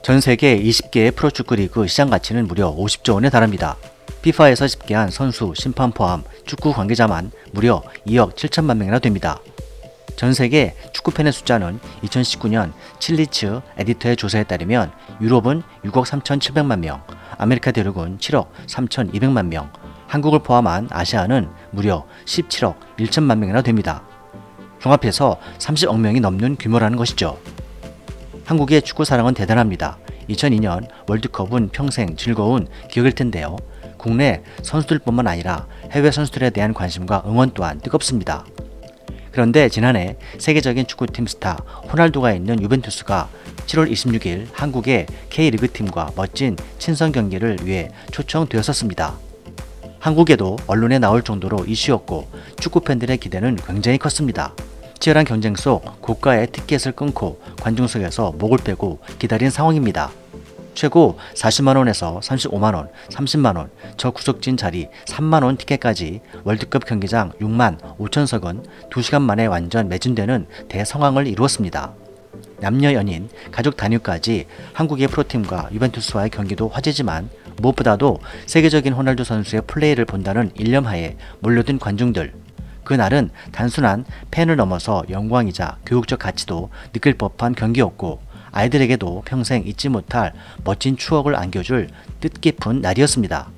전 세계 20개의 프로축구 리그 시장 가치는 무려 50조 원에 달합니다. FIFA에서 집계한 선수, 심판 포함 축구 관계자만 무려 2억 7천만 명이나 됩니다. 전 세계 축구팬의 숫자는 2019년 칠리츠 에디터의 조사에 따르면 유럽은 6억 3,700만 명, 아메리카 대륙은 7억 3,200만 명, 한국을 포함한 아시아는 무려 17억 1천만 명이나 됩니다. 종합해서 30억 명이 넘는 규모라는 것이죠. 한국의 축구 사랑은 대단합니다. 2002년 월드컵은 평생 즐거운 기억일 텐데요. 국내 선수들뿐만 아니라 해외 선수들에 대한 관심과 응원 또한 뜨겁습니다. 그런데 지난해 세계적인 축구팀 스타 호날두가 있는 유벤투스가 7월 26일 한국의 K리그 팀과 멋진 친선 경기를 위해 초청되었었습니다. 한국에도 언론에 나올 정도로 이슈였고 축구팬들의 기대는 굉장히 컸습니다. 치열한 경쟁 속 고가의 티켓을 끊고 관중석에서 목을 빼고 기다린 상황입니다. 최고 40만원에서 35만원, 30만원, 저구석진 자리 3만원 티켓까지 월드컵 경기장 6만 5천석은 2시간 만에 완전 매진되는 대성황을 이루었습니다. 남녀 연인, 가족 단위까지 한국의 프로팀과 유벤투스와의 경기도 화제지만 무엇보다도 세계적인 호날두 선수의 플레이를 본다는 일념하에 몰려든 관중들. 그날은 단순한 팬을 넘어서 영광이자 교육적 가치도 느낄 법한 경기였고 아이들에게도 평생 잊지 못할 멋진 추억을 안겨줄 뜻깊은 날이었습니다.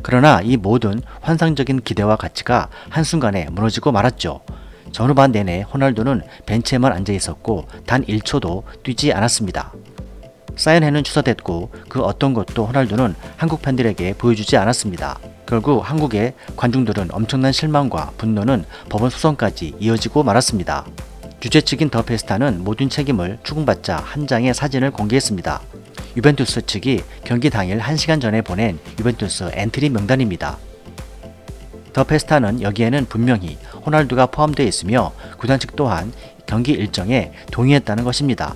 그러나 이 모든 환상적인 기대와 가치가 한순간에 무너지고 말았죠. 전후반 내내 호날두는 벤치에만 앉아 있었고 단 1초도 뛰지 않았습니다. 사인회는 취소됐고 그 어떤 것도 호날두는 한국 팬들에게 보여주지 않았습니다. 결국 한국의 관중들은 엄청난 실망과 분노는 법원 소송까지 이어지고 말았습니다. 주최 측인 더 페스타는 모든 책임을 추궁받자 한 장의 사진을 공개했습니다. 유벤투스 측이 경기 당일 1시간 전에 보낸 유벤투스 엔트리 명단입니다. 더 페스타는 여기에는 분명히 호날두가 포함되어 있으며 구단 측 또한 경기 일정에 동의했다는 것입니다.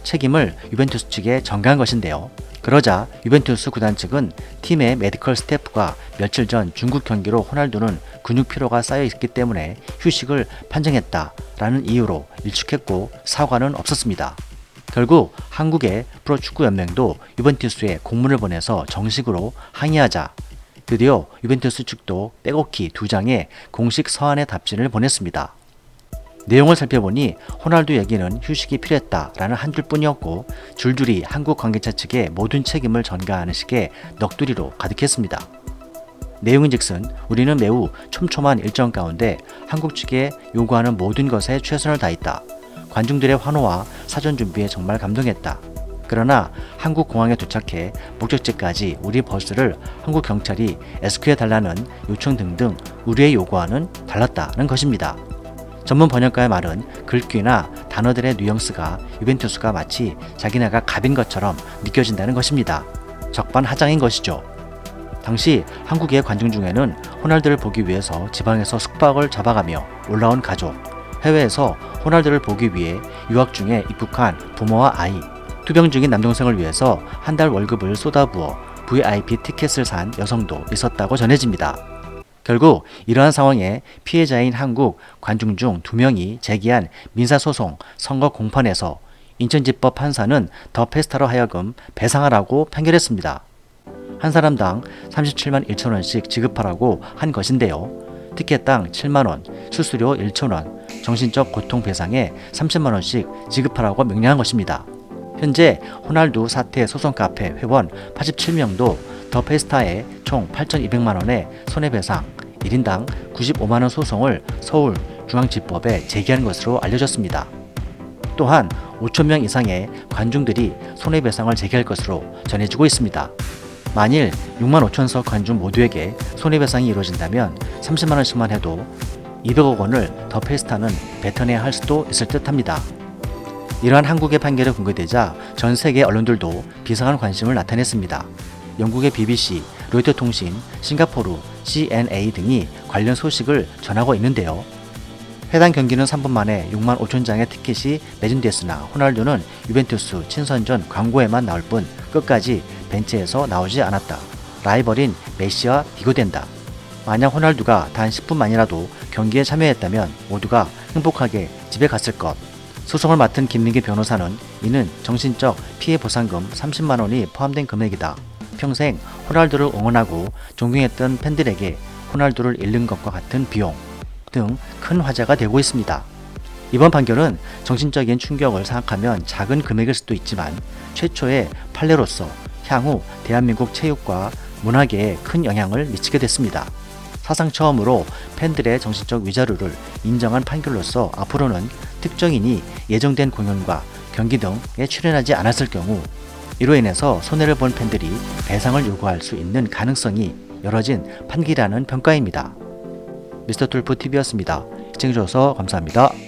책임을 유벤투스 측에 전가한 것인데요. 그러자 유벤투스 구단 측은 팀의 메디컬 스태프가 며칠 전 중국 경기로 호날두는 근육 피로가 쌓여 있기 때문에 휴식을 판정했다라는 이유로 일축했고 사과는 없었습니다. 결국 한국의 프로축구연맹도 유벤투스에 공문을 보내서 정식으로 항의하자 드디어 유벤투스 측도 빼곡히 2장의 공식 서한의 답신을 보냈습니다. 내용을 살펴보니 호날두 얘기는 휴식이 필요했다라는 한 줄뿐이었고 줄줄이 한국 관계자 측에 모든 책임을 전가하는 식의 넋두리로 가득했습니다. 내용인즉슨 우리는 매우 촘촘한 일정 가운데 한국 측에 요구하는 모든 것에 최선을 다했다. 관중들의 환호와 사전 준비에 정말 감동했다. 그러나 한국 공항에 도착해 목적지까지 우리 버스를 한국 경찰이 에스코해달라는 요청 등등 우리의 요구와는 달랐다는 것입니다. 전문 번역가의 말은 글귀나 단어들의 뉘앙스가 유벤투스가 마치 자기네가 갑인 것처럼 느껴진다는 것입니다. 적반하장인 것이죠. 당시 한국의 관중 중에는 호날두를 보기 위해서 지방에서 숙박을 잡아가며 올라온 가족, 해외에서 호날두를 보기 위해 유학 중에 입국한 부모와 아이, 투병 중인 남동생을 위해서 한 달 월급을 쏟아부어 VIP 티켓을 산 여성도 있었다고 전해집니다. 결국 이러한 상황에 피해자인 한국 관중 중 2명이 제기한 민사소송 선거 공판에서 인천지법 판사는 더 페스타로 하여금 배상하라고 판결했습니다. 한 사람당 37만 1천원씩 지급하라고 한 것인데요. 티켓당 7만원, 수수료 1천원, 정신적 고통 배상에 30만원씩 지급하라고 명령한 것입니다. 현재 호날두 사태 소송 카페 회원 87명도 더 페스타에 총 8,200만원의 손해배상 1인당 95만원 소송을 서울중앙지법에 제기한 것으로 알려졌습니다. 또한 5천명 이상의 관중들이 손해배상을 제기할 것으로 전해지고 있습니다. 만일 6만 5천석 관중 모두에게 손해배상이 이루어진다면 30만원씩만 해도 200억 원을 더 페스타는 뱉어내야 할 수도 있을 듯합니다. 이러한 한국의 판결이 공개되자 전 세계 언론들도 비상한 관심을 나타냈습니다. 영국의 BBC, 로이터 통신, 싱가포르, CNA 등이 관련 소식을 전하고 있는데요. 해당 경기는 3분 만에 6만 5천 장의 티켓이 매진됐으나 호날두는 유벤투스 친선전 광고에만 나올 뿐 끝까지 벤치에서 나오지 않았다. 라이벌인 메시와 비교된다. 만약 호날두가 단 10분만이라도 경기에 참여했다면 모두가 행복하게 집에 갔을 것. 소송을 맡은 김민기 변호사는 이는 정신적 피해 보상금 30만 원이 포함된 금액이다. 평생 호날두를 응원하고 존경했던 팬들에게 호날두를 잃는 것과 같은 비용 등 큰 화제가 되고 있습니다. 이번 판결은 정신적인 충격을 생각하면 작은 금액일 수도 있지만 최초의 판례로서 향후 대한민국 체육과 문화계에 큰 영향을 미치게 됐습니다. 사상 처음으로 팬들의 정신적 위자료를 인정한 판결로서 앞으로는 특정인이 예정된 공연과 경기 등에 출연하지 않았을 경우 이로 인해서 손해를 본 팬들이 배상을 요구할 수 있는 가능성이 열어진 판결이라는 평가입니다. 미스터툴프TV였습니다. 시청해주셔서 감사합니다.